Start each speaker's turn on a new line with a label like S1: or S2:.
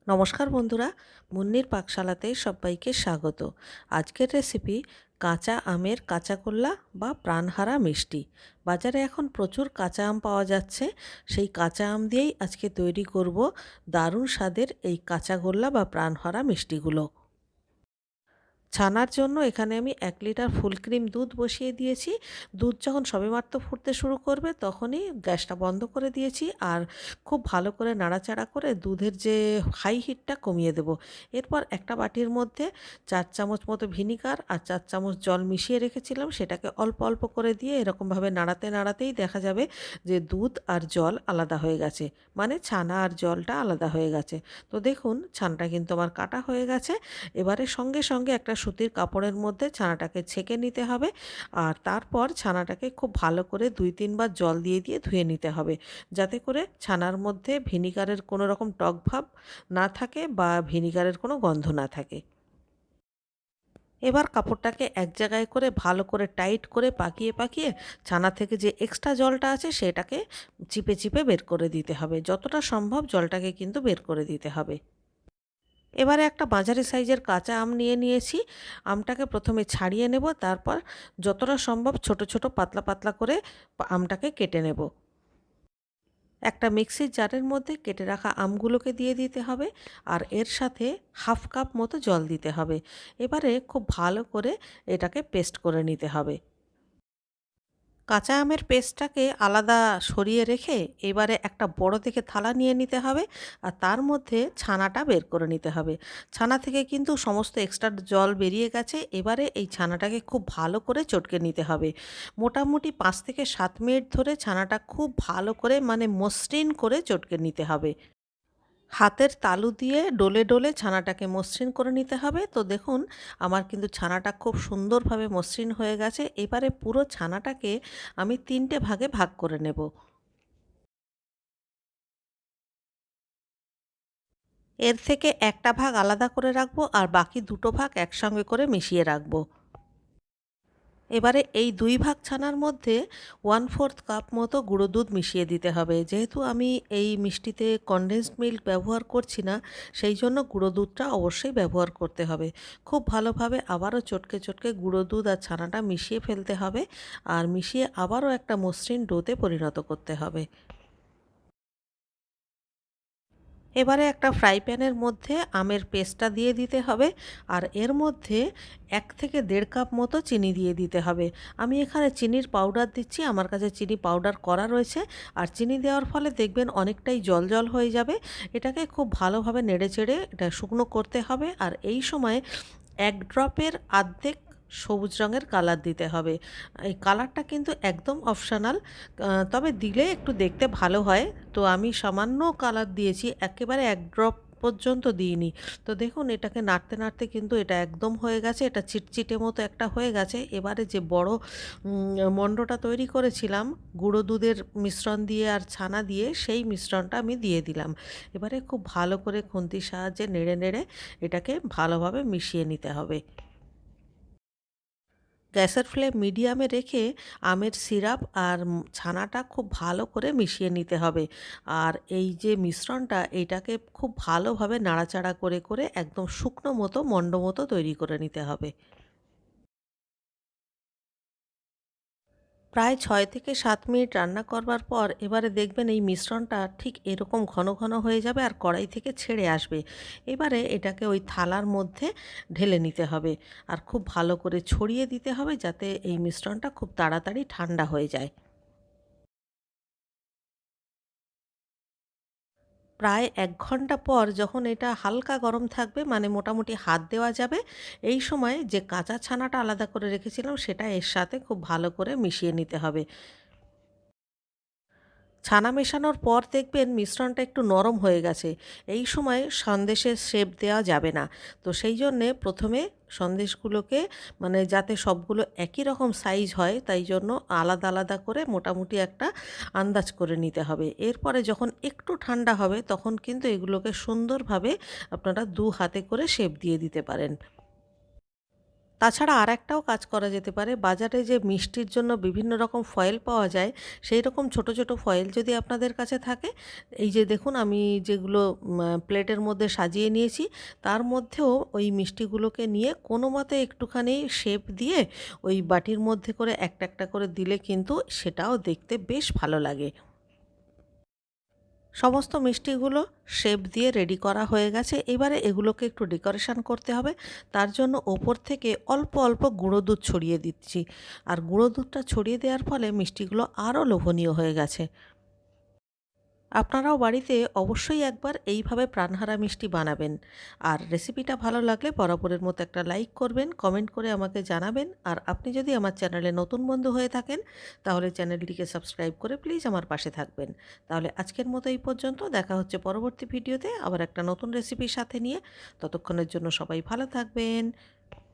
S1: নমস্কার বন্ধুরা, মুন্নির পাকশালাতে সবাইকে স্বাগত। আজকের রেসিপি কাঁচা আমের কাঁচাগোল্লা বা প্রাণহারা মিষ্টি। বাজারে এখন প্রচুর কাঁচা আম পাওয়া যাচ্ছে। সেই কাঁচা আম দিয়েই আজকে তৈরি করব দারুণ স্বাদের এই কাঁচাগোল্লা বা প্রাণহারা মিষ্টিগুলো। ছানার জন্য এখানে আমি 1 লিটার ফুল ক্রিম দুধ বসিয়ে দিয়েছি। দুধ যখন সবেমাত্র ফুটতে শুরু করবে তখনই গ্যাসটা বন্ধ করে দিয়েছি, আর খুব ভালো করে নাড়াচাড়া করে দুধের যে হাই হিটটা কমিয়ে দেব। এরপর একটা বাটির মধ্যে 4 চামচ মতো ভিনিগার আর 4 চামচ জল মিশিয়ে রেখেছিলাম, সেটাকে অল্প অল্প করে দিয়ে এরকমভাবে নাড়াতে নাড়াতেই দেখা যাবে যে দুধ আর জল আলাদা হয়ে গেছে, মানে ছানা আর জলটা আলাদা হয়ে গেছে। তো দেখুন, ছানাটা কিন্তু আমার কাটা হয়ে গেছে। এবারে সঙ্গে সঙ্গে একটা সুতির কাপড়ের মধ্যে ছানাটাকে ছেঁকে নিতে হবে, আর তারপর ছানাটাকে খুব ভালো করে 2-3 বার জল দিয়ে দিয়ে ধুয়ে নিতে হবে, যাতে করে ছানার মধ্যে ভিনিগারের কোনো রকম টক ভাব না থাকে বা ভিনিগারের কোনো গন্ধ না থাকে। এবার কাপড়টাকে এক জায়গায় করে ভালো করে টাইট করে পাকিয়ে পাকিয়ে ছানা থেকে যে এক্সট্রা জলটা আছে সেটাকে চিপে চিপে বের করে দিতে হবে। যতটা সম্ভব জলটাকে কিন্তু বের করে দিতে হবে। এবারে একটা মাঝারি সাইজের কাঁচা আম নিয়ে নিয়েছি। আমটাকে প্রথমে ছাড়িয়ে নেব, তারপর যতটা সম্ভব ছোট ছোট পাতলা পাতলা করে আমটাকে কেটে নেব। একটা মিক্সির জারের মধ্যে কেটে রাখা আমগুলোকে দিয়ে দিতে হবে, আর এর সাথে হাফ কাপ মতো জল দিতে হবে। এবারে খুব ভালো করে এটাকে পেস্ট করে নিতে হবে। কাঁচা আমের পেস্টটাকে আলাদা সরিয়ে রেখে এবারে একটা বড় দেখে থালা নিয়ে নিতে হবে, আর তার মধ্যে ছানাটা বের করে নিতে হবে। ছানা থেকে কিন্তু সমস্ত এক্সট্রা জল বেরিয়ে গেছে। এবারে এই ছানাটাকে খুব ভালো করে চটকে নিতে হবে। মোটামুটি 5 থেকে 7 মিনিট ধরে ছানাটা খুব ভালো করে, মানে মসৃণ করে চটকে নিতে হবে। হাতের তালু দিয়ে ডলে ডলে ছানাটাকে মসৃণ করে নিতে হবে। তো দেখুন, আমার কিন্তু ছানাটা খুব সুন্দরভাবে মসৃণ হয়ে গেছে। এবারে পুরো ছানাটাকে আমি 3টে ভাগে ভাগ করে নেব। এর থেকে একটা ভাগ আলাদা করে রাখবো, আর বাকি দুটো ভাগ একসঙ্গে করে মিশিয়ে রাখবো। এবারে এই 2 ভাগ ছানার মধ্যে 1/4 কাপ মতো গুঁড়ো দুধ মিশিয়ে দিতে হবে। যেহেতু আমি এই মিষ্টিতে কনডেন্সড মিল্ক ব্যবহার করছি না, সেই জন্য গুঁড়ো দুধটা অবশ্যই ব্যবহার করতে হবে। খুব ভালোভাবে আবারও চটকে চটকে গুঁড়ো দুধ আর ছানাটা মিশিয়ে ফেলতে হবে, আর মিশিয়ে আবারও একটা মসৃণ ডোতে পরিণত করতে হবে। এবারে একটা ফ্রাই প্যানের মধ্যে আমের পেস্টটা দিয়ে দিতে হবে, আর এর মধ্যে 1 থেকে 1.5 কাপ মতো চিনি দিয়ে দিতে হবে। আমি এখানে চিনির পাউডার দিচ্ছি, আমার কাছে চিনি পাউডার করা রয়েছে। আর চিনি দেওয়ার ফলে দেখবেন অনেকটাই জল জল হয়ে যাবে। এটাকে খুব ভালোভাবে নেড়ে চেড়ে এটা শুকনো করতে হবে, আর এই সময় 1 ড্রপের অর্ধেক সবুজ রঙের কালার দিতে হবে। এই কালারটা কিন্তু একদম অপশনাল, তবে দিলে একটু দেখতে ভালো হয়। তো আমি সামান্য কালার দিয়েছি, একেবারে 1 ড্রপ পর্যন্ত দিইনি। তো দেখুন, এটাকে নাড়তে নাড়তে কিন্তু এটা একদম হয়ে গেছে, এটা চিটচিটে মতো একটা হয়ে গেছে। এবারে যে বড় মণ্ডটা তৈরি করেছিলাম গুঁড়ো দুধের মিশ্রণ দিয়ে আর ছানা দিয়ে, সেই মিশ্রণটা আমি দিয়ে দিলাম। এবারে খুব ভালো করে খুন্তির সাহায্যে নেড়ে নেড়ে এটাকে ভালোভাবে মিশিয়ে নিতে হবে। গ্যাসের ফ্লেম মিডিয়ামে রেখে আমের সিরাপ আর ছানাটা খুব ভালো করে মিশিয়ে নিতে হবে। আর এই যে মিশ্রণটা, এটাকে খুব ভালোভাবে নাড়াচাড়া করে করে একদম শুকনো মতো মণ্ড মতো তৈরি করে নিতে হবে। প্রায় 6 থেকে 7 মিনিট রান্না করবার পর এবারে দেখবেন এই মিশ্রণটা ঠিক এরকম ঘন ঘন হয়ে যাবে আর কড়াই থেকে ছেড়ে আসবে। এবারে এটাকে ওই থালার মধ্যে ঢেলে নিতে হবে, আর খুব ভালো করে ছড়িয়ে দিতে হবে যাতে এই মিশ্রণটা খুব তাড়াতাড়ি ঠান্ডা হয়ে যায়। প্রায় 1 ঘন্টা পর যখন এটা হালকা গরম থাকবে, মানে মোটামুটি হাত দেওয়া যাবে, এই সময় যে কাঁচা ছানাটা আলাদা করে রেখেছিলাম সেটা এর সাথে খুব ভালো করে মিশিয়ে নিতে হবে। ছানা মেশানোর পর দেখবেন মিশ্রণটা একটু নরম হয়ে গেছে। এই সময় সন্দেশের শেপ দেওয়া যাবে না। তো সেই জন্যে প্রথমে সন্দেশগুলোকে, মানে যাতে সবগুলো একই রকম সাইজ হয়, তাই জন্য আলাদা আলাদা করে মোটামুটি একটা আন্দাজ করে নিতে হবে। এরপরে যখন একটু ঠান্ডা হবে তখন কিন্তু এগুলোকে সুন্দরভাবে আপনারা 2 হাতে করে শেপ দিয়ে দিতে পারেন। তাছাড়া আরেকটাও কাজ করা যেতে পারে, বাজারে যে মিষ্টির জন্য বিভিন্ন রকম ফয়েল পাওয়া যায়, সেই রকম ছোট ছোট ফয়েল যদি আপনাদের কাছে থাকে, এই যে দেখুন আমি যেগুলো প্লেটের মধ্যে সাজিয়ে নিয়েছি, তার মধ্যেও ওই মিষ্টিগুলোকে নিয়ে কোনো মতে একটুখানি শেপ দিয়ে ওই বাটির মধ্যে করে একটা একটা করে দিলে কিন্তু সেটাও দেখতে বেশ ভালো লাগে। সমস্ত মিষ্টিগুলো শেপ দিয়ে রেডি করা হয়ে গেছে। এবারে এগুলোকে একটু ডেকোরেশন করতে হবে। তার জন্য ওপর থেকে অল্প অল্প গুঁড়ো দুধ ছড়িয়ে দিচ্ছি। আর গুঁড়ো দুধটা ছড়িয়ে দেওয়ার ফলে মিষ্টিগুলো আরও লোভনীয় হয়ে গেছে। আপনারাও বাড়িতে অবশ্যই একবার এইভাবে প্রাণহারা মিষ্টি বানাবেন। আর রেসিপিটা ভালো লাগলে বরাবরের মতো একটা লাইক করবেন, কমেন্ট করে আমাকে জানাবেন। আর আপনি যদি আমার চ্যানেলে নতুন বন্ধু হয়ে থাকেন, তাহলে চ্যানেলটিকে সাবস্ক্রাইব করে প্লিজ আমার পাশে থাকবেন। তাহলে আজকের মতো এই পর্যন্ত, দেখা হচ্ছে পরবর্তী ভিডিওতে আবার একটা নতুন রেসিপির সাথে নিয়ে। ততক্ষণের জন্য সবাই ভালো থাকবেন।